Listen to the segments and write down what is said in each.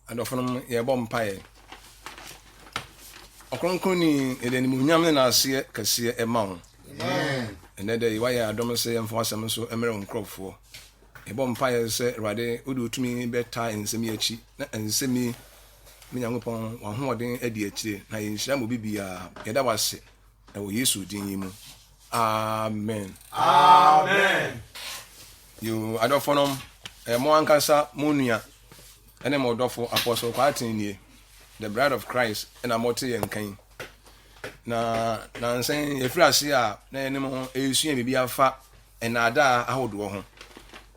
adofo ye bom pae okronkoni ede ni munyam ne na ase kase ema ho amen ene de wa ya adom se yemfo asem so emere nkrofo e bom pae se rade odi otumi beta ensemi achi na ensemi minyankopon wa hoden adi achi na yenhyira mo bibia yeda wase e wo Yesu din yimu amen amen you adofo mo ankasa monua ene mo dofo apostle Kwarteng nie the bride of Christ and amote yenkan na nsen efrase a na ene mo esua bibia fa enada ahodo ho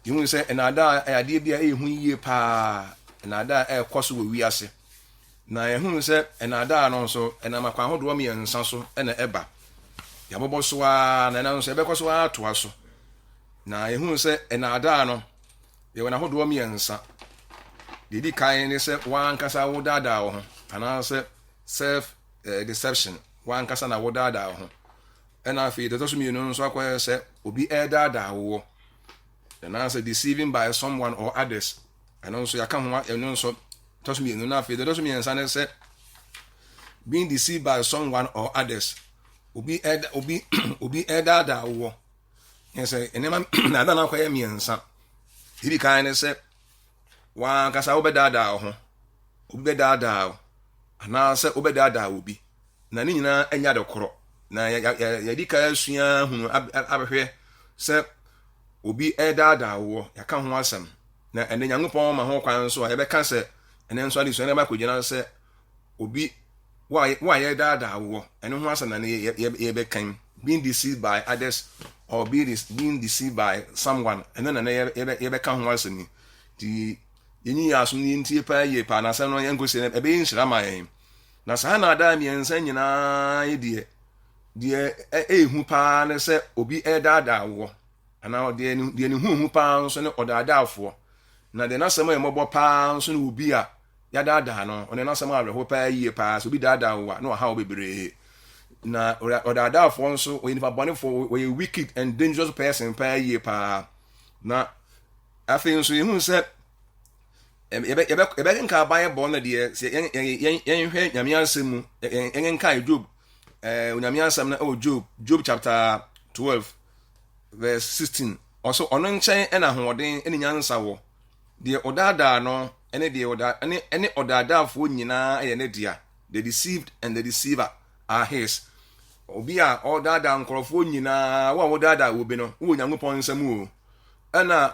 yimu se enada ayade bia ehu yie pa enada ekoso wo wiase na ehunu se enada no so enamakwa ahodo me yensa so ena eba yabobo so a na na so ebekoso ato aso na ehunu se enada no ye wona ahodo me yensa didi kan ne se wan kasa wo dada ho ana se self deception wan kasa na wo dada ho ena afi de to so mi no so akwa se obi dada wo na say deceiving by someone or others and also ya kan ho eno so to so mi no na afi de to so mi ensa ne se being deceived by someone or others obi dada wo yes enema na da na kwa mi ensa didi kan ne se wa kasa obedada ho obedada ana se obedada obi na ni nyina anya de koro na ya dika asua hunu abehwe se obi dada wo ya ka ho asem na ene nyankopon ma ho kwan so ya be ka se ene nso ade so ene ba kogina se obi wa ya dada wo ene ho asem na ye be kan being deceived by others or being deceived by someone and then ye be ka ho asem ni di yenyi ya so ni ntie pa ye pa na se no ye ngosi ebe nhyira ma yen na sa na ada mi ensa nyina ye de ehu pa ne se obi dada wo ana de ni hu pa so ne odada afo na de na se mo emobo pa so ne obi a ya dada no one na se mo awe ho pa ye pa so obi dada wo na ha obebere na odada afo so we ni fa bone for we wicked and dangerous person pa ye pa na afin so hu se ebe nka Bible na de yen hwe nyame asem yen nka Job nyame asem na Job chapter 12 verse 16 also ono nchen na hoden eni nyansa wo de odada no ene de ene odada afo nyina eye ne dia the deceived and the deceiver are his obi a odada nkorofo nyina wo odada wo bi no wo nyankopon nsam o ana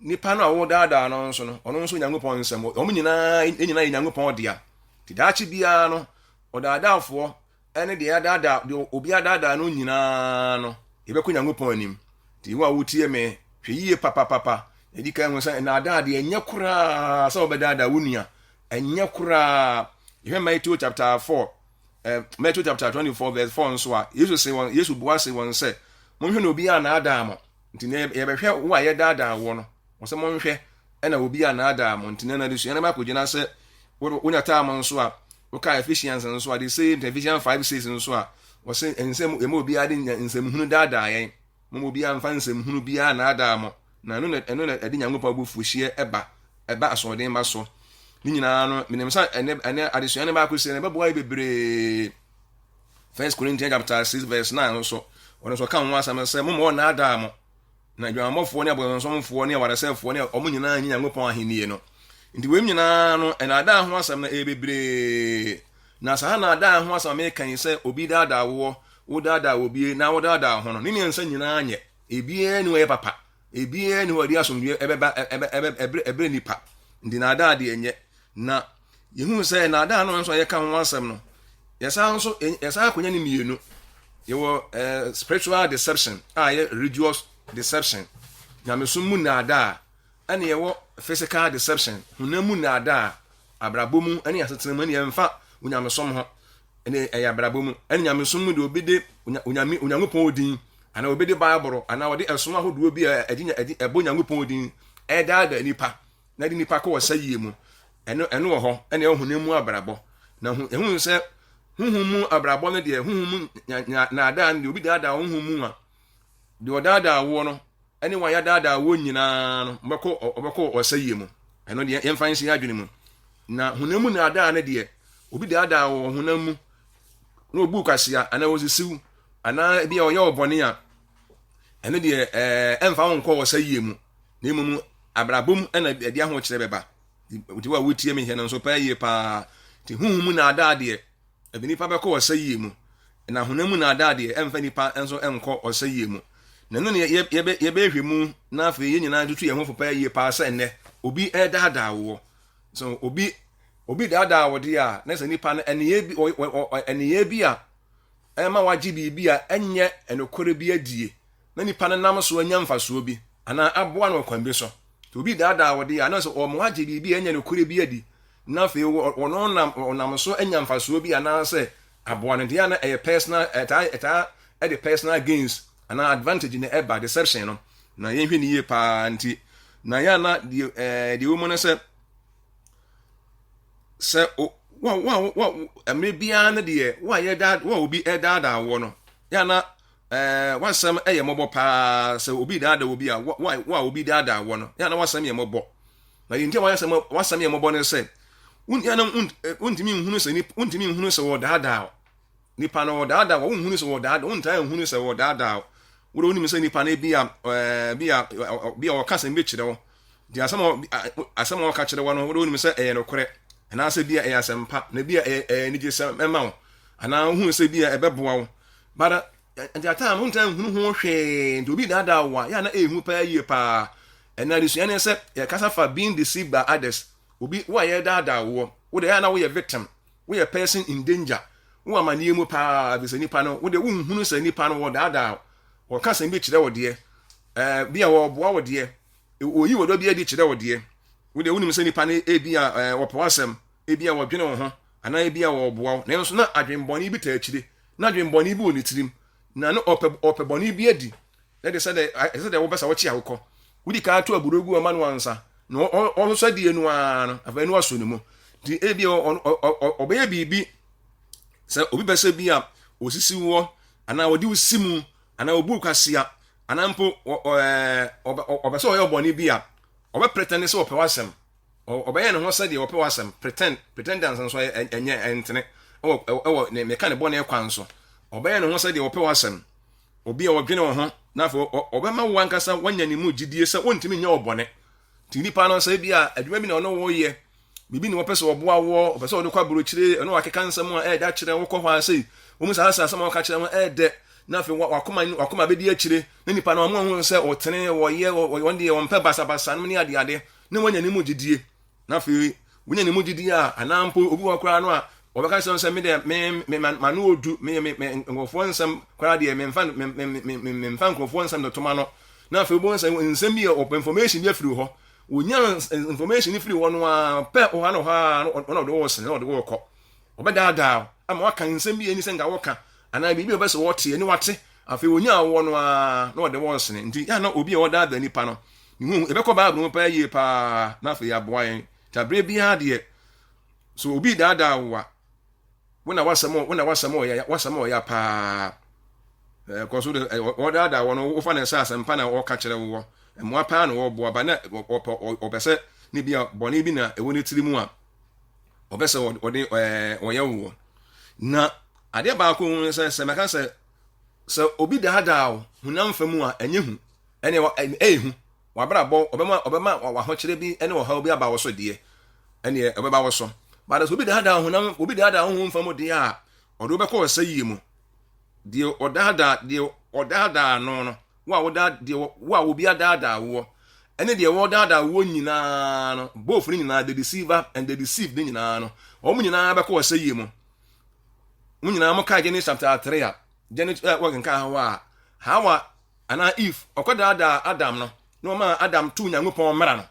nipa no awo dada no nso no ono nso nyankopon nsem o nyina nyankopon dia ti daachi bia no odada afo ene de dada de obi dada no nyina no ebekọ nyankopon anim ti wa wotie me hwe yie papa edika enwo se na dada de enye kura so obedada wonua enye kura ihe Matthew chapter 4 Matthew chapter 24 verse 4 nso a Yesu buase won se monhwe na obi na adam nti ne yebehwe wo aye dada wo no wose monhwe ena obi na adam nti na desu ena makogina se wonya tam nso a woka Ephesians nso a de say Ephesians 5:6 nso a wose ensem emo obi ade nsem hunu dada yen mo obi amfa nsem hunu bia na adam na eno na ade nyankopon bufuhie eba asodin ba so ni nyina no menem sa ene adesua ne ba kwese ne beboa bebre 1 Corinthians chapter 6 verse 9 so ono so kan wa sam se mo na adam na dwamofo ne abonsomfo ne waresefo ne omo nyina nyankopon ahenie no ndi wem nyina no ena ada ho asam na bebre na sa na ada ho asam me kan se obi dada wo dada obi na wo dada ho no ni nsa nyina anye ebie ni we papa ebie ni wadi asomdue ebeba ebre nipa ndi na ada de enye na yehu se na ada no nso ye kan ho asam no yesa akonya ni mienu yewo spiritual deception religious deception nyamesumu na ada ane yewo physical deception hunamu na ada abrabomu ane asetenemu ane yemfa unyamesom ho ane abrabomu ane nyamesumu de obede unyamopon odin ana obede bible ana wode esom ahodo bi ebo nyankopon odin edada nipa na di nipa ko wasayie mu eno ho ane hunamu abrabo na ehun se huhumu abrabo ne de huhumu na ada ne obi dada huhumu a de odada wo no ene wa ya dada wo nyina no mbeko wasayie mu eno de yemfa nsi adwene mu na hunamu na ada ne de obi daadaa wo hunamu na obu kwasia ana wosisiw ana bia oye obone a ene de emfa wo nkọ wo sayie mu na emu abrabom na de aho kire beba ti wa wotie me he no so pa yie pa ti huhumu na ada de ebini pa be ko wo sayie mu na hunamu na ada de emfa nipa enso enkọ wo sayie mu na no ye be hwemu na afa ye nyina tutu ye ho fa yie pa sa enne obi daadaa wo so obi daadaa wo de a na se nipa no ene bi a ema waji bi a enye enokore bi adie na nipa no nam so anya mfaso bi ana aboa no kwan bi so to obi daadaa wo de a na se o mo waji bi enye enokore bi adi na fe wono nam so anya mfaso bi ana se aboa no de ana personal the personal gains ana advantage in the deception no na yenhwe ni ye pa nti na ya na the woman say wa amebia na de wa ye dad wa obi dada wo no ya na wasam eye mobo pa se obi dada obi a wa obi dada wo no ya na wasam ye mobo na yinti wasam ye mobo ne say ya na untimi nhunu se ni untimi nhunu se wo dada nipa no dada wo nhunu se wo dada unta nhunu se wo dada wo oni me se nipa na bia o kasa mbe kire wo di asam o ka kire wo no wo oni me se no kore ana se bia asempa na bia ni gese mema wo ana hu se bia ebeboa wo bara ata am unta hunu ho hwe ndo bi dada wa ya na ehu pa yie pa ena risu ene se ya kasa fa being deceived by others obi wa ye dada wo wo de ya na wo ye victim wo ye person in danger wo amanie mu pa bi se nipa no wo de wo hunu se nipa no wo dada wo kasa mbi kire wo de bia wo boa wo de oyi wo do bia di kire wo de wo de wonim se nipa no ebia wo pawasem ebia wo dwene wo ho ana ebia wo boa na nso na adwenboni bi ta akire na adwenboni bi oni tirim na no opeboni bi adi na de say wo besa wo chi akọ wudi ka to aburogu o manu ansa no o so die nu ano afanu aso ne mu di ebia obeye bibi se obi besa bia osisi wo ana wodi usimu ana obu kwasia ana mpo obesa o ye oboni bia obe pretend se opewasem obeye ne ho se de opewasem pretendance nso enye entene ne meka ne bone kwan so obeye ne ho se de opewasem obi a wodwene wo ho na fa obema wo ankasa wanya ne mu gidie se wontimi nya obone ti nipa no se bia adwuma bi na ono wo ye bibi ne wopese oboa wo opese wo de kwa buro kire eno wakeka nsem a da kire wo kọ hwa sei wo mu sa asem wo ka kire wo de na fa wakoma be di akire na nipa no mo hu se otene wo ye wonde wo mpe basa no ne ade na wanya ne mu gidie na fa wonya ne mu gidie a anampo obi wakora no a obeka se me de me manu odu me ngofo nsem kwara de me mfa ngofo nsem do toma no na fa bo nsem bi open information bi afiri ho wonya information ifiri ho no a pe o ha no ha no do wo sene no do wo kọ obeda ama waka nsem bi eni se nga woka ana bibi obese wote eni wate afi wonya wo no a no de wo sene nti ya na obi e woda da nipa no hu ebekọ ba abro pa yie pa na fa ya boa yen tabre bi ha de so obi dada wa wona wasamo ya pa ko so de dada wono wo fa na sa asem pa na wo ka kire wo mo pa na wo boa ba na obese ni bia boni bi na ewo ne tirimu a obese wo de wo ya wo na ade ba ko se meka se obi dada hunam famu a enye hu ene ehu wa bra bo obema wa ho kire bi ene wo ha obi aba wo so de ene obeba wo so but as obi dada hunam obi dada hunhum famu de a odo be ko sayi mu de odada no wa woda de wa obi adada wo ene de wo dada wo nyina no both ni nyina the deceiver and the deceived ni nyina no o mu nyina be ko sayi mu nyina mo ka Genesis chapter 3 a Genesis wa kan Hawa ana if okodada Adam no ma Adam tu Nyankopon mara no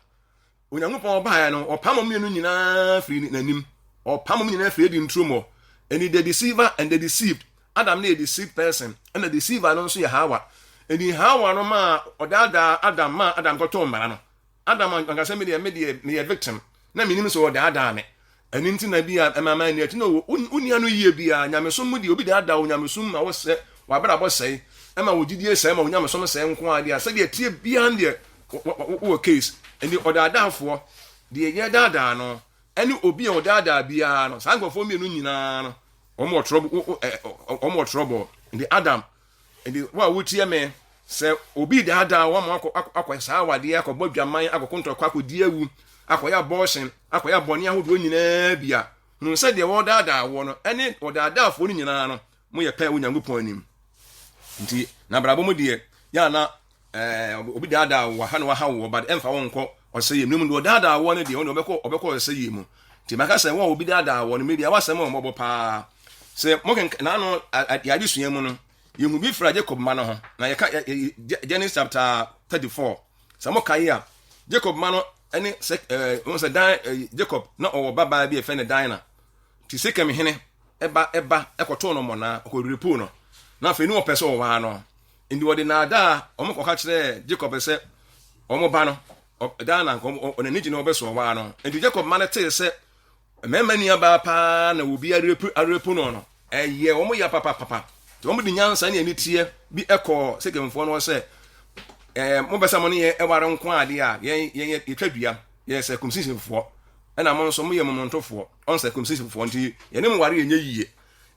Onyankopon ba ya no opam mienu nyina firi nanim opam nyina firi di ntromo any the deceiver and the deceived Adam na a deceived person and the deceiver no so ya Hawa eni Hawa no ma odada Adam ma Adam ko to mara no Adam anka se me de victim na minim so odada me eni nti na bia emama ni ati no unia no yie bia nyamesom mu di obi da onyamesom ma wo se wa bra bo sei ema wo gidie sei ma onyamesom sei nko ade a se de tie bia nde wo case eni odada afo de ye dada no any obi o dada bia no san nkofo mienu nyina no omo trouble in the Adam in the wa wutie me se obi dada wo mo akwesa awade akobọ dwaman akokonto kwakodi awu akoya abortion akoya boni ahodo nyina bia no se de wo dada wo no any o dada afo ni nyina no mo ye pa Onyankopɔn anim nti na brabo mu de ya na obi dada wo ha no wa ha wo but emfa wo nko ɔsɛ yem no dada wo no de wo obɛkɔ ɔsɛ yem nti maka sɛ wo obi dada wo no me bia wasɛm wo mɔbɔ pa sɛ mo ken na no ya di sua mu no yemu bi fra Jacob ma no ho na ye ka Genesis chapter 34 sɛ mo kai a Jacob ma no ɛne wo sɛ dan Jacob na ɔwɔ baba bi efe ne dan na ti Sekem hene eba ekoto no mona okɔrepu no na afei ni wo pɛsɛ wo wa no ndi wo de na da ɔmo kɔka kyerɛ Jacob sɛ ɔmo ba no dan na ɔne ni gine obeso wa no ndi Jacob ma no te sɛ mema ni aba pa na obi arepu no ɛyɛ ɔmo ya papa to ɔmo de nyansa ne ani tie bi ɛkɔ Sekemfo no sɛ mo bɛsa mo ne yɛ ɛware nko ade a yɛ twadua yɛ sɛ kumsisifo ɛna mo nso mo yɛ momontofo on sɛ kumsisifo nti yɛ ne mo ware yɛ yie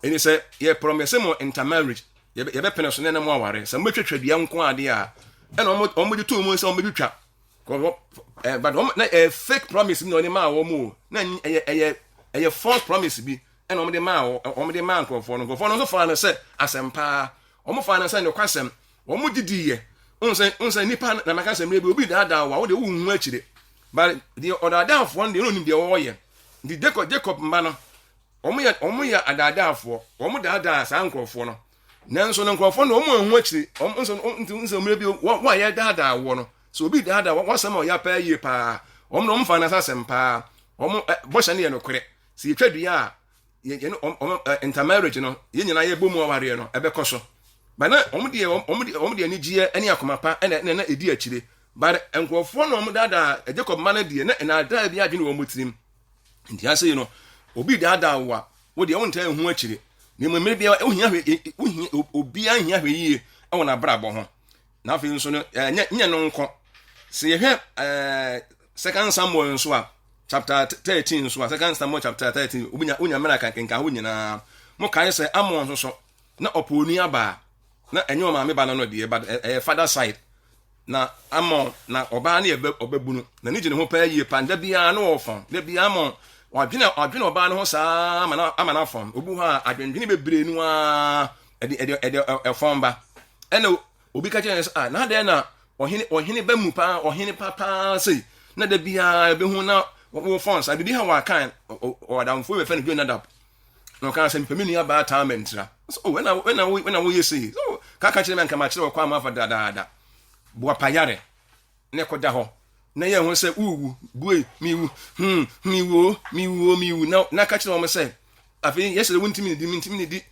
ɛni sɛ yɛ promise mo intermarriage yɛ bɛ pene so ne mo aware sɛ mo twatwadua nko ade a ɛna ɔmo de to mo sɛ ɔmo twatwa but na fake promise no ne ma wo mo na ɛyɛ false promise bi ɛna ɔmo de ma nkrofo no so fa na sɛ asɛmpa ɔmo fa na sɛ ne kwasɛm ɔmo didiye unse nipa na maka sɛ mrebi obi dada wa wo de wo hu akire but the odadafo no de no nim de wo ye ndi Jacob mba no ɔmo ya adadafo ɔmo dada sa nkrofo no nanso no nkrofo no ɔmo hu akire unse mrebi wa ye dada wo no so obi dada wa sɛm o ya pa yie pa ɔmo fa na sa sɛmpa ɔmo bɔhyɛ ne ye no kore si twadua a ye no intermarriage no ye nyina ye bomu aware no ɛbɛkɔ so bana ɔmo de ani gie ani akoma pa na edi akire but enkrofo no ɔmo dada Jacob ma na die na da bi adwene wɔ mutirim nti ase yi no obi dada wa wo de wonta ehu akire ne mmere bia ohia obi ahia hwe yie ɛwɔ na brabɔ ho na afi nso no nya no nko se ye hwɛ 2 Samuel nso a chapter 13 nso a 2 Samuel chapter 13 unya mera kankenka ho nyina mo kan sɛ Amon nso so na oponi aba na enyo ma me ba no de but father side na Amon na oba na obabunu na ni gine ho pa yie panda bia na ofon da bia Amon wadwene oba no ho saa amana fon obu ha adwendwene bebre nu a e fomba ena obi ka kye na da na ohene ba mu pa ohene papa sei na da bia be hu na wo fon sa bi ha wa kan o damfo be fe no Jonadab no kan se mpemi nua ba ta mentra so when we say so ka kire me nka ma kire kwa ma fa dada bo payare ne ko da ho na ye ho se uwu bue miwu miwu na ka kire mo se afi yes wuntimi ni di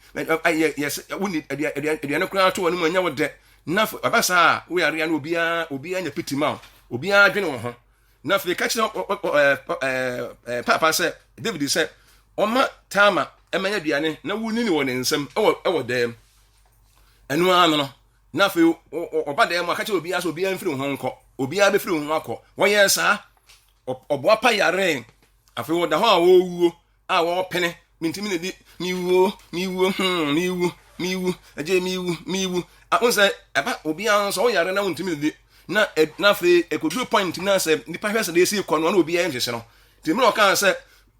yes wuni ade kura to wonu mo nya wo de na abasa we are na obi anya pitima obi adwene wo ho na afi ka kire papa se David se oma tama emanya duane na wuni ni woni nsem ewo dem enu anu no na afi oba dem aka che obi aso obi anfiri ho nko obi a be firi ho akọ wo ye sa obo apa yare afi wo da ho a wo wuo a wo pene mintimi ne di miwu aje miwu onse eba obi an so wo yare na wontimi ne di na afi ekodu point na se nipa hwese de esi kọ no na obi a nhwese no ti me o kan se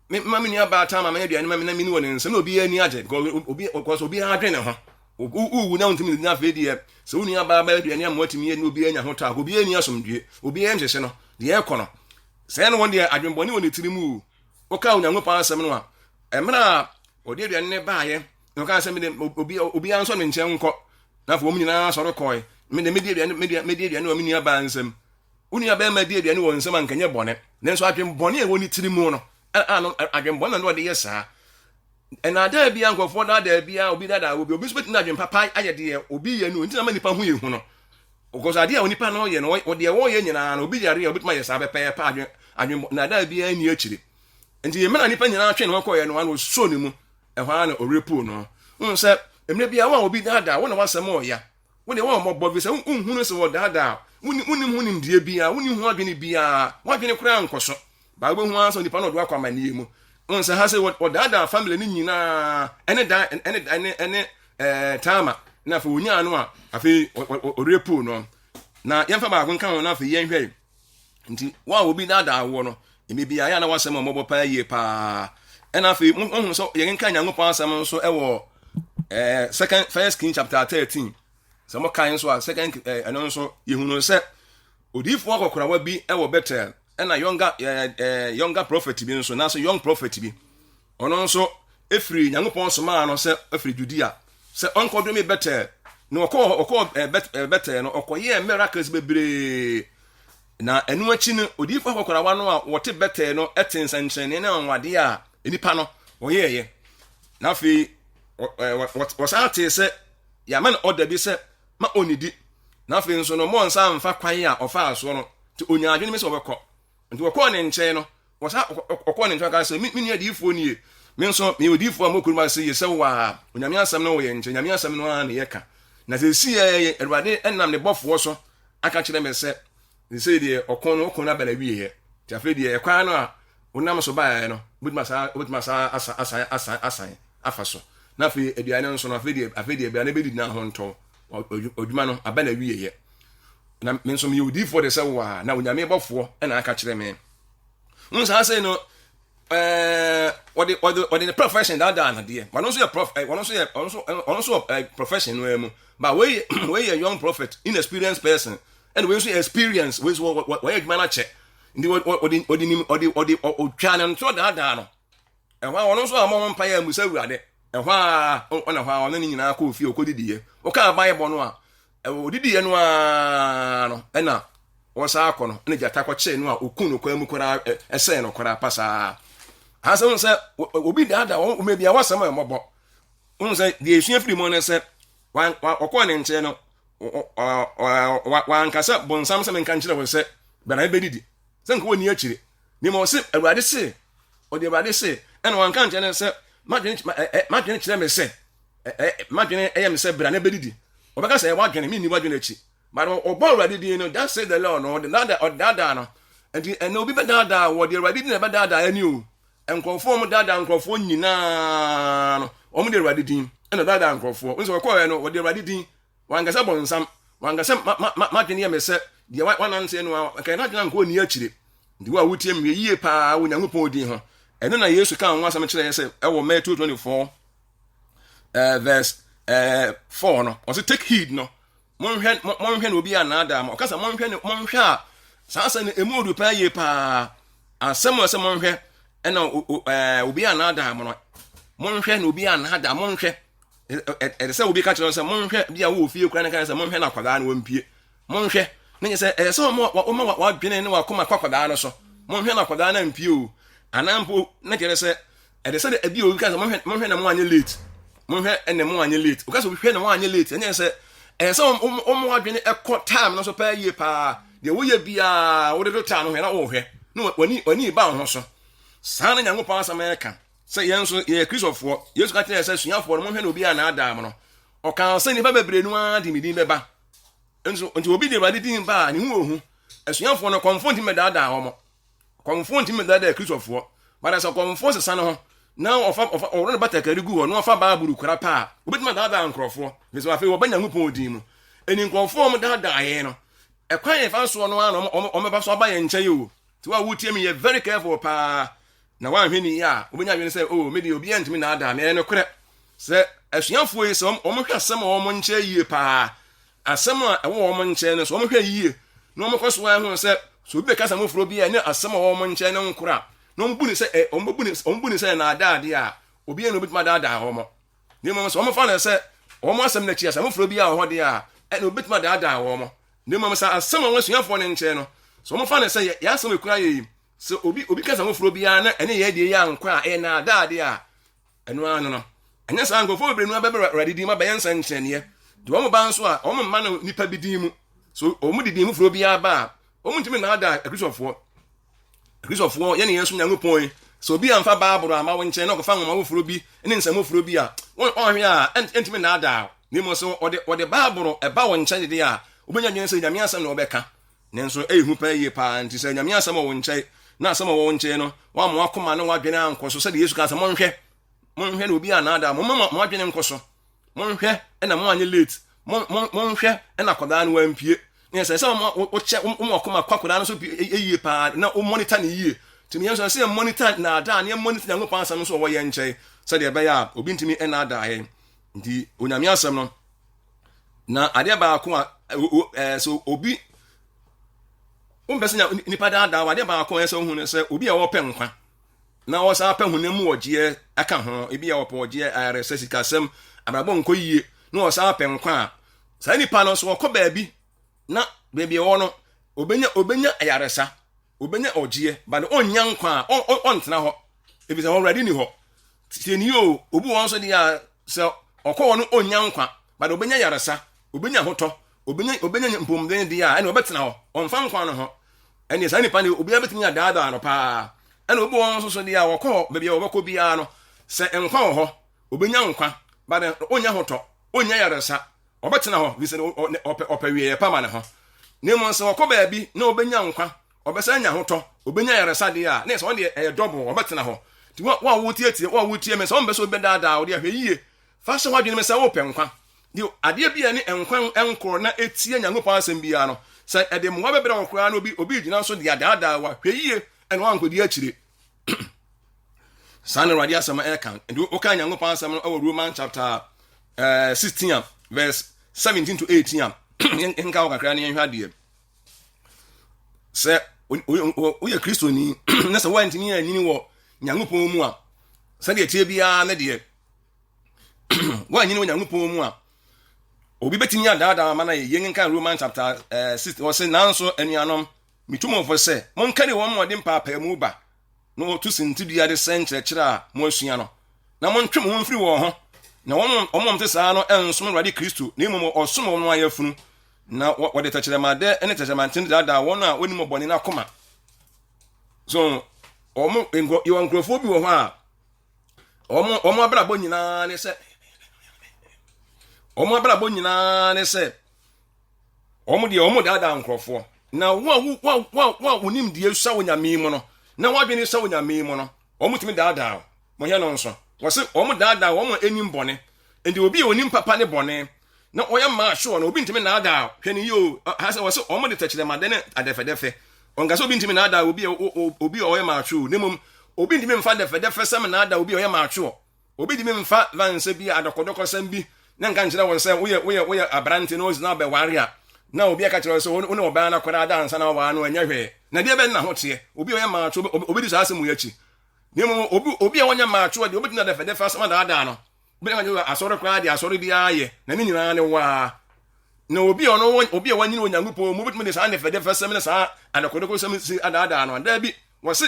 mami ni aba ta mama aduane mami na mini woni nsem na obi ani age because obi adwene ho uwu na ntimi na fe die se woni aba aduane am watimi ani obi anya ho ta obi ani asomdue obi enhwese no de e kono se no won de adwenboni woni tirimu o ka Onyankopɔn asɛm no a emra odi aduane ne baaye no ka asɛm de obi anso ne nkyɛn nkɔ na fo mu nyina sɔre kɔe me de medi aduane wa mini aba nsɛm woni aba ma di aduane wɔ nsɛm ankanye bɔne nanso adwenboni e woni tirimu no ano adwenbon na no de yesa enada bia nkofo da bia obi dada obi so na adwen papa ayede obi ye no ntina ma nipa hu ye hu no okoso ade a onipa no ye no o de wo ye nyina na obi yare obi tuma yesa be pe pa adwen na da bia ni akire nti ye mena nipa nyina atwe no ko ye no ano so ne mu ehwa na orepu no se emre bia wa obi dada wo na wasem o ya wo de wo mo bobi se unhu no se wo dada woni hu nim die bia woni hu adwene bia wadwene kura nkoso ba bo hu anso nipa no do akwa manie mu on se ha se odada family ni nyina ene tama na fa onya no a afi orepu no na yemfa ba gonka no na fa yenhwe nti wa obi dada wo no emebi aya na wasem omobo pa yie pa ena afi ohun so yenka nyankopon asem so ewo first king chapter 13 so mo kan so second eno so yehunu se odifo akokora wa bi ewo Bethel ena younger prophet bi nso na so young prophet bi ono nso efiri nyankopon so ma no se efiri Judea se onkodo me Bethel no okọ Bethel no okoye miracles bebre na enu achi no odifo akokora wa no a wote Bethel no etinsanchen na nwade a enipa no oyeye na fi wasate se ya man order bi se ma onidi na fi nso no mo nsa mfa kwan a ofa aso no ti onya adwene me se obekọ nti wokọ ne nchen no wasa okọ ne nchen ka se mi ni adifo nie me nso me odifo a mokuruma se ye se wa onyame asem no wo ye nchen nyame asem no na ye ka na se si ye Erwade enam ne bofo so aka kire me se de okọ na bala wiye ti afi de e kwan no a onam so ba no budma sa asa afaso na fi aduane nso na afi de aduane bedi na ho nto odwuma no abana wiye na me nso me odifo de se wa na onyame bofo na aka kire me nsa say no what the profession that na there but also a profession no emu but we a young prophet inexperienced person and we also experience we what adwuma na che ndi otwa na nto da no ehwa wono so amon mpa ya musa Awurade ehwa ona hwa ono nyina ka ofie okodidiye o ka Bible no a odidiye no a no ena wosa akono ene jata kwa che no a okun no kwa mu kora ese no kora pasa asa won se obi dada o mebi a wasam e mobo won se de esua firi mo ne se wan okọ ne nche no wan kasa bonsam se men kan kire wo se bana ebedidi se nko woni akire ni mo se Awurade se odi Awurade se ena wan kan nche ne se madwene kire me se madwene eyem se bana ebedidi obeka se wadwene mi ni wadwene achi but obo Awurade di no that say the Lord no the dada no and obi be dada wo the Awurade di na be dada ani o enkrofo mu dada enkrofo nyina no omu de Awurade din ena dada enkrofo nso ko no wo de Awurade din wangasa bonsam wangasa madwene ye me se de wananse no kan na dwena nko ni akire ndi wa wutie me yie pa wo Nyankopon din ho eno na Yesu kan ho asam kire ye se ewo Matthew 24 verse 4 no o se take heed no monhwe no obi anada ma o kasa monhwe a sansa ne emudu pa yie pa asem monhwe ena obi anada mo no monhwe no obi anada monhwe se obi ka kire se monhwe bia wo ofie kura ne kan se monhwe na kwada na wampie monhwe ne se se o wadwene ne wakoma kwakwada no so monhwe na kwada na mpie o anampo ne kire se se de abi o ka se monhwe na mo anye late monhwe ene mo anye late o ka se hwe na mo anye late ne se se o mo wadwene ekọ time no so pa yie pa de wo ye bia wo de do time no hwe na wo hwe no wani ba ho so sana Nyankopon asameka se yenso ye Christopher Yesu ka tell se suafo no monhwe na obi ana adam no o kan se ni ba bebre nu adi midin beba enso nti obi de Awurade din ba ni hu ohu asuafo no confront me dada ho confront me dada Christopher but so confront se no na ofa o bata kari gu ho no ofa ba buru kura pa obetuma dada nkrofo me so afi wo ba Nyankopon din mu eni nkrofo mo dada ye no ekwan ye fa so no ano o me ba so ba ye nche yo ti wa wutie me ye very careful pa na wan hwe ni ya obenya hwe say oh me di obi antimi na ada me no kure se asuafo yi so o mo hwe asem o mo nche yie pa asem a wo o mo nche no so o mo hwe yie no mo koso wa hu se so obi ka sa mo furo bi ya ni asem o mo nche no nkura no mbu ni se o mbu ni se na ada ade a obi en obi tuma da ada ho mo ni mo so o mo fa na se o mo asem na chi asem furo bi ya ho de a en obi tuma da ada ho mo ni mo sa asem o asuafo ne nche no so mo fa na se ya asem ekura ye so obi ka sa mo furo bi ya na ene ye de ya nkwa e na ada ade a eno anu no anya sa ngofo bebrenu abebe Awurade di ma ba yensa nkyene de wo mo ba nso a wo mo ma no nipa bidin mu so o mu didi mu furo bi aba o mu ntimi na ada Christopher ye ne yenso Nyankopon so obi amfa Bible ama wo nkyene no ko fa ngoma wo furo bi ne nsamo furo bi a won hwe a entimi na ada ni mo so o de Bible e ba wo nkyene de a obenya nyen se nyame asem na obeka ne nso ehu pa ye pa nti se nyame asem wo nkyene na asɛm wɔ nkyɛn no wa mo akoma no wadwene ankɔ so sɛ de Yesu ka sɛ monhwɛ na obi anaada mo adwene nkɔ so monhwɛ ɛna mo anye late monhwɛ ɛna kodaa no wampie ne sɛ wo check mo akoma kwakodaa no so yie pa na o monitor ne yie tumi yɛn so sɛ monitor na ada ne monitor Nyankopɔn asɛm so wɔ yɛ nkyɛn sɛ de ɛbɛyɛ a obi ntumi ɛna ada yɛ nti onyame asɛm no na ade baako a so obi umbese nipa da wade ba akon ese hu ne se obi a wo pɛ nkwa na wo sa pɛ hunam mu ogie aka ho ebi a wo pɛ ogie ayare se sikasem abrabo nko yie na wo sa pɛ nkwa a sa nipa no so wo kɔ baabi na baabi wo no obenya ayaresa obenya ogie ba no onya nkwa a ontena ho ebi se wo ready ni ho tieni o obi won so dia se okɔ wo no onya nkwa ba no obenya yaresa obenya hotɔ obenya mpomden dia ɛna obetena ho onfa nkwa no ho ɛne sa nipa ne obi abetumi adaada no pa ɛna obi won so dia wɔkɔ baabi a wɔbɛkɔ bia no sɛ nkwa wɔ hɔ obenya nkwa ba no onya hotɔ onya yaresa obetena ho bi sɛ ɔpɛwie pa ma ne ho ne mo sɛ wɔkɔ baabi na obenya nkwa obɛsa nya hotɔ obenya yaresa dia na sɛ wɔn de ɛyɛ double obetena ho ti wa wotie me sɛ wɔn bɛ so bɛdaada wo de ahwɛ yie fa hyɛ hɔ adwene me sɛ wo pɛ nkwa di ade bia ne enkwan enkoro na etie Nyankopɔn asɛm bia no sɛ ede mo bɛbɛbɛ okura no obi gyina so de adaada wa hwɛyie ɛna wankodi akyire sane radio asɛm ɛka ndi o ka Nyankopɔn asɛm no ɛwɔ Roman chapter 16 verse 17 to 18 nka wo kakra ne yɛhwɛ ade sɛ o yɛ kristoni na sɛ wantini anyini wɔ Nyankopɔn mu a sɛ de tie bia na de wanyini wɔ Nyankopɔn mu a obi betimi adaada ma na yɛn nka Roman chapter 6 wɔ sɛ nanso anuanom mitumofo sɛ monkane wɔn mɔde mpaapa mu ba no to sintidua de sɛnkyerɛkyerɛ a mo asua no na montwe mo mfiri wɔn ho na wɔn te saa no ensom Awurade Kristo na mmom ɔsom wɔn ayafunu na wɔde tɛkyerɛmade ne tɛkyerɛmante daada wɔn a onim bɔne na koma so yɛwɔ nkurɔfoɔ bi wɔ hɔ a wɔn abrabɔ nyinaa ne sɛ omo abrabɔ nyinaa ne sɛ omo daada nkrɔfoɔ na wo wonim die sa wonyame mu no na wadwene sa wonyame mu no omo timi daada mo hɛ no nso wɔ sɛ omo daada wo mo enim bɔne enti obi onim papa ne bɔne na ɔyɛ ma sure na obi ntimi daada hwɛ ne yo ha sɛ wɔ sɛ omo de tɛkyerɛ ma de ne adefɛdefɛ onga sɛ obi ntimi daada obi ɔyɛ ma sure ne mom obi ntimi mfa defɛdefɛ sɛ me daada obi ɔyɛ ma sure obi ntimi mfa vanse bi adokodokɔ sɛm bi na nka nkyerɛ wɔn sɛ woyɛ abrante no ozina bɛware a na obi aka kyerɛ sɛ wo ne ɔbaa na kɔra da ansa na ɔbaa no anya hwɛ na deɛ bɛn na ho teɛ obi ɔyɛ maacho obi di saa asɛm yɛ akyi ne mo obi a wɔnyɛ maacho deɛ obi tena dɛfɛdɛ fa asɛm daada no obi ka kyerɛ asɔre koraa deɛ asɔre biara yɛ na ne nyinaa ne waa na obi a wanyini Onyankopɔn mu bitumi de saa dɛfɛdɛ fa asɛm ne saa adakodoko sɛm si adaada no da bi wɔ se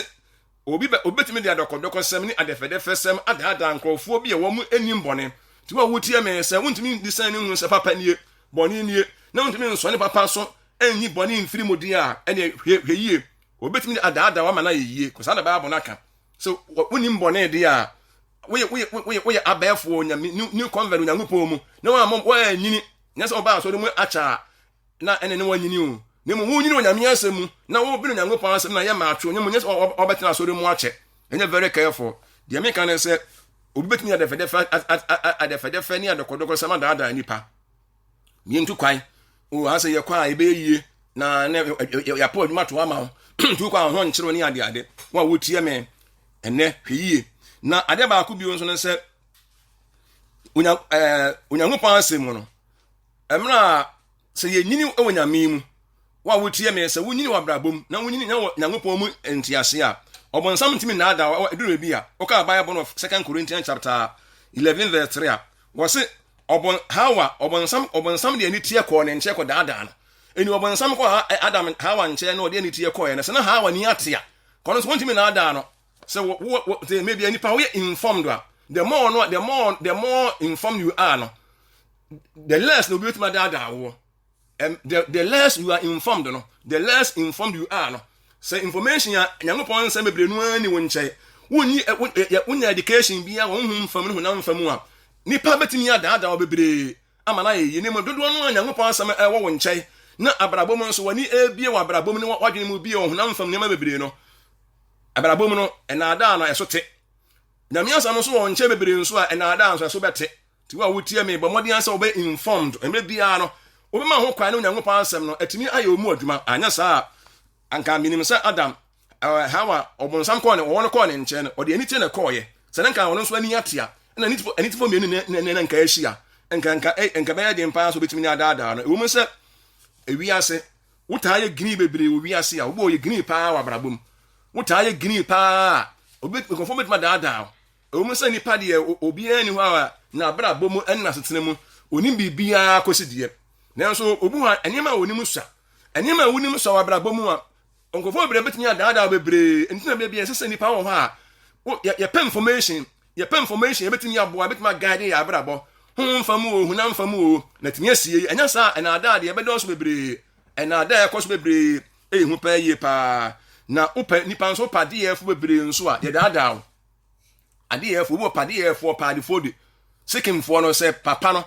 obi betumi de adakodoko sɛm ne adɛfɛdɛ fa asɛm adaada nkrɔfoɔ bi a wɔn mu anim bɔne ti wa wotie me sɛ wontumi disan ne hu sɛ papa nie bɔne nie na wontumi nsɔ ne papa so enyi bɔne mfiri mu dia ɛne hweyie obetumi adaada wa ma na yie ko sa da Bible naka so wonim bɔne dia woyɛ abɛɛfo nyame new convert Nyankopɔn mu na wa anyini na sɛ ɔba so de mu acha na ɛne ne wanyini o ne mu wonyini Nyame asɛm mu na wo bi no Nyankopɔn asɛm na yɛ maatwo nyɛ mu nyɛ sɛ ɔbɛtena so de mu akyɛ ɛnyɛ very careful deɛ me kan sɛ obi betumi adefɛdefɛ ne adokodoko sama daada nipa mientu kwan o ha sɛ yɛkɔ a ɛbɛyie na yɛpɔ adwuma to ama ho tu kwa ho nkyerɛ ne ade wa wotie me ɛnɛ hweyie na ade baako bi nso ne sɛ Onyankopɔn asɛm no ɛmra sɛ yɛnyini wɔ Nyame mu wa wotie me sɛ wonyini wɔ abrabom na wonyini na Nyankopɔn mu entiase a obonsam ntimi na ada eduru bi a oka Bible of 2 Corinthians chapter 11 verse 3 a wose obonsam de ani tie ko ne nche ko daada no eni obonsam ko Adam Hawa nche na de ani tie ko ye na se na Hawa ni ate a kono so ntimi na ada no se maybe any power informed a the more informed you are no the less no be to daada wo the less you are informed no the less informed you are no say information ya Nyankopɔn nsɛm bebre no ani wo nkyɛ wonni education bia wo hu mfam no na mfam a nipa betimi adaada wo bebre ama na yɛ ne mo dodo no Nyankopɔn nsɛm ɛwɔ wo nkyɛ na abrabom nso wani ebie wɔ abrabom ne wadwene mu bia wo hu na mfam ne ma bebre no abrabom no enada na esote nyame asam no so won nche bebre nso a enada nso eso bete ti wa wotie me bomodi ansa obe informed emre bia no obe ma ho kwan no nyankopon asem no atimi aye omu adwuma anya saa anka minim sa Adam hawa obonsam ko ne won ko ne nche no ode ani tie na koye se nka won nso ani atia na anitifo mienu ne nka ahia nka be ya de mpa so betimi ada no ewum se ewiase wotaye gini bebre wiase a wo ye gini pa wa brabom wotaye gini pa obi konfo betima da ewum se nipa de obi ani ho a na brabom enna setene mu onim bibia kosidie nanso obu ha enima onim sua enima wonim sua wa brabom a onkonfo bebre betimi da bebre entina bibia se nipa ho ha ye pay information ye betimi aboa betima guide ya brabo humfamu o hunamfamu o na tinya sie enya sa enada de ye bedo so bebre enada ya koso bebre hu pa ye pa na upa nipa nso pa de ye fu bebre nso a ye da ade ye fu bo pa de ye fu pa de fodi sikim fu no se papa no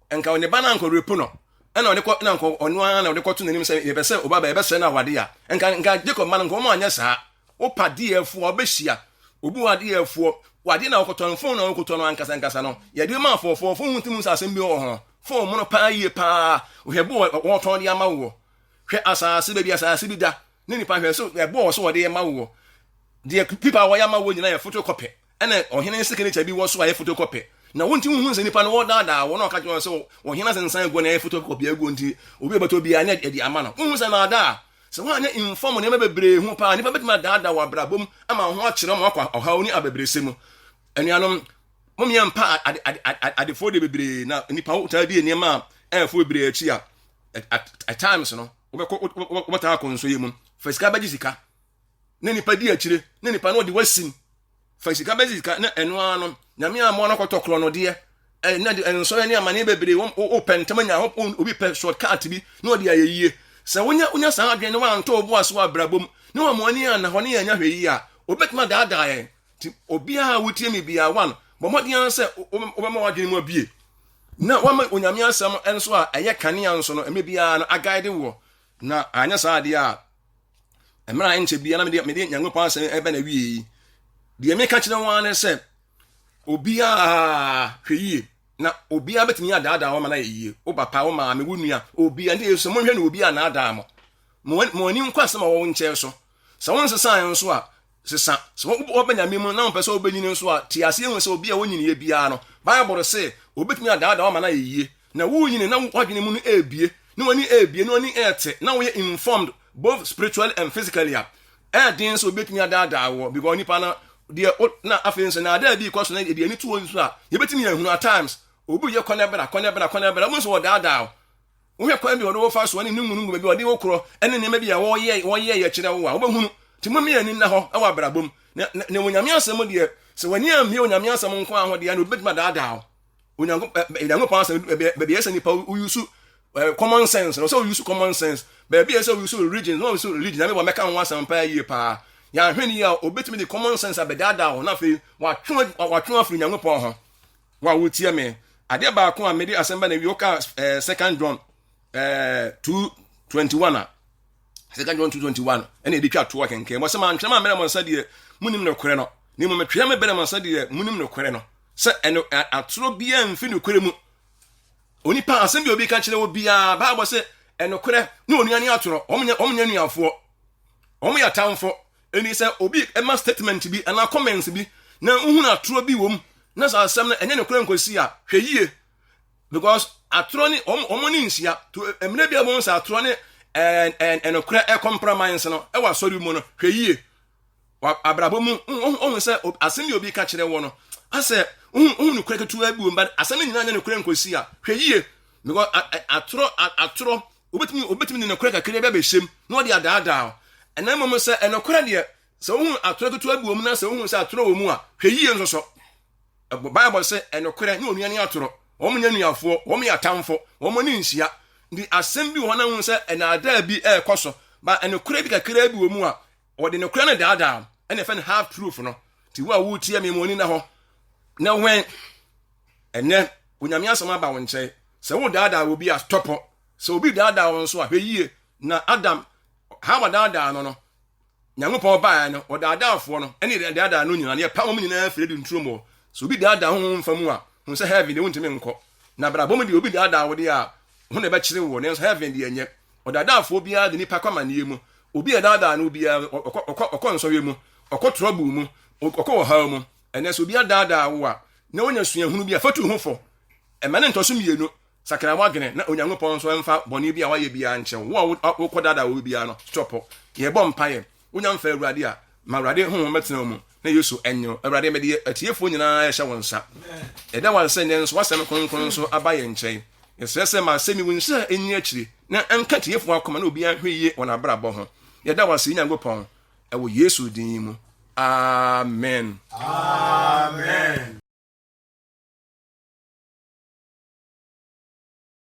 enka oni bana nko repu no ena oni ko na nko onu an na oni ko to nanim se ye bese obaba ye bese na wade ya enka Jacob man nko mo anya sa upa de ye fu obehia obu wade ye fu wade na okoton fon na okoton ankasa no ye de ma fo huntim sa asem bi ho fon mo no pa ye pa ohebo wo ton de ama wo hwe asase be bi asase bi da ne nipa hwe so ye bo so wade ye ma wo de pipa wo ya ma wo nyina ye photocopy ene ohene sikene cha bi wo so ye photocopy na wonti hu se nipa no wo da wo no ka jo so ohene sensan go na ye photocopy ego nti obi beto bi anya de ama no hu se na da se wo anya inform ne bebre hu pa nipa betima da wa brabom ama ho akire mo akwa ohaw ni abebresem enuanom momia mpa ade fo de bebre na nipa wo ta di enema fo bebre achi a at times no wo ta konso yemu fasika baji sika na nipa di achire na nipa no de wasim fasika baji sika na enuanom nyame amo na kwotokro no de na enso ni amane bebre wo pentam nya ho obi pe shortcut bi na odi ayeye se wonya san adwen no wan to obo aso abrabom na wo mo ani ana ho ne nya hweyi a obetima da ti obi a wotie me bia wan bomodi an se obema wadwen mu abie na wama onyame asam enso a eye kanea nso no eme bia no aguide wo na anya sa ade a emra enche bia na me nyankopon asem ebe na wie de me ka kire wan ne se obi a hweyie na obi a betimi ada wo ma na yeye o papa wo ma me wonua obi a ndi so mo hwe na obi a na ada mo ni nkwasem a wo nche so so won sesa nso a sesa so wo banyame mu na mpese obenyini nso a ti ase hu se obi a wonyini ye bia no bible say obetumi ada wo ma na yeye na wo nyini na wadwene mu no ebie na woni ebie na woni ete na wo ye informed both spiritually and physically a din so obetumi ada wo because nipa na de na afense na ada bi kwaso na de ani tuwo nso a ye betumi ya hunu at times obu ye konebra mo so wo da wo hwe kwa bi wo fa so ni nungu bi wo de wo kro ene ne ma bi ya wo ye ye kire wo a wo behunu ti mo mi ani na ho awa brabom ne wonyame asem de se wani am mi wonyame asem nko aho de na obetuma da onyango pa asem be yesa ni pa uyusu common sense no so use common sense be be yesa use religion no use religion na me wa meka ho asem pa yi pa ya hweni ya obetumi de common sense abedada ho na fe wa twa afri nyango pa ho wa wotie me ade ba ko a me de asem ba na wi oka second John 2:21 second John 2:21 ene de twa to kenke mo se ma ntwema mere mo sade munim no kore no ni mo metwa me bere mo sade munim no kore no se eno atro bia mfi no kore mu onipa asem bi obi ka kire wo bia Bible se eno kore na onuani atoro omnya nuafo omya tamfo eni se obi ema statement bi ana comments bi na uhunu atoro bi wom na sa asem na enye no kore nkosi a hweyie because atoro ni omoni nsia to emre bia mo sa atoro ni and okra compromise no e wa sorry mu no hweyie wa abrabo mu ohun se asem obi ka kire wo no ase ohun kura ketu abu mba asem nyina nya no kura nkosi a hweyie because atoro obetimi ne kura kakire be behyem no de adaada ena mom se enokura de se ohun atoro ketu abu mu na se ohun se atoro wo mu a hweyie nso so Bible se enokura ni onua ni atoro wo mu nya nuafo wo mu ya tamfo wo mu ni nhia ndi asem bi wona hu se enada bi ekoso ba enokura bi kakira bi wo mu a wo de nokura na daada ene fe half truth no ti wo a wo tie me moni na ho na wen ene onyame asoma ba wo nche se wo daada wo bi a stopo se obi daada wo nso a hweyie na Adam ha wa daada no Nyankopɔn baa no ɔdaadaafo no ɛne daadaa no nyina ne pa wɔn nyinaa firi di nturumo so obi daadaa ho mfa mu a hu sɛ heaven de wontumi nkɔ na bra bom de obi daadaa wo de a ho na bɛkyere wo ne nso heaven de enye ɔdaadaafo biara de nipa kwama ne mu obi daadaa no biara ɔkɔ nsɔwe mu ɔkɔ trouble mu ɔkɔ ɔhaw mu ɛnɛ so obi daadaa wo a na wonya suahunu bi a fatu ho fo ɛma ne ntɔso mienu sakra wadwene na Onyankopɔn nso ɛmfa bɔne bi a wayɛ biara nkyɛw wo wokɔ daadaa wo biara no stop yɛ bɔ mpaeɛ wonya mfa Awurade a ma Awurade ho mɛtena mu na Yesu enyo Awurade mede atiefo nyinaa ɛhyɛ wɔn nsa ɛda wa sɛ nɛ nso wasɛm kronkron nso aba yɛ nkyɛn yɛsrɛ sɛ ma sɛmi wo nhyira enyi akyiri na ɛnka tiefo akoma na obi ahwɛ yie wɔn abrabɔ ho yɛda wa sɛ Nyankopɔn ɛwɔ Yesu din mu amen.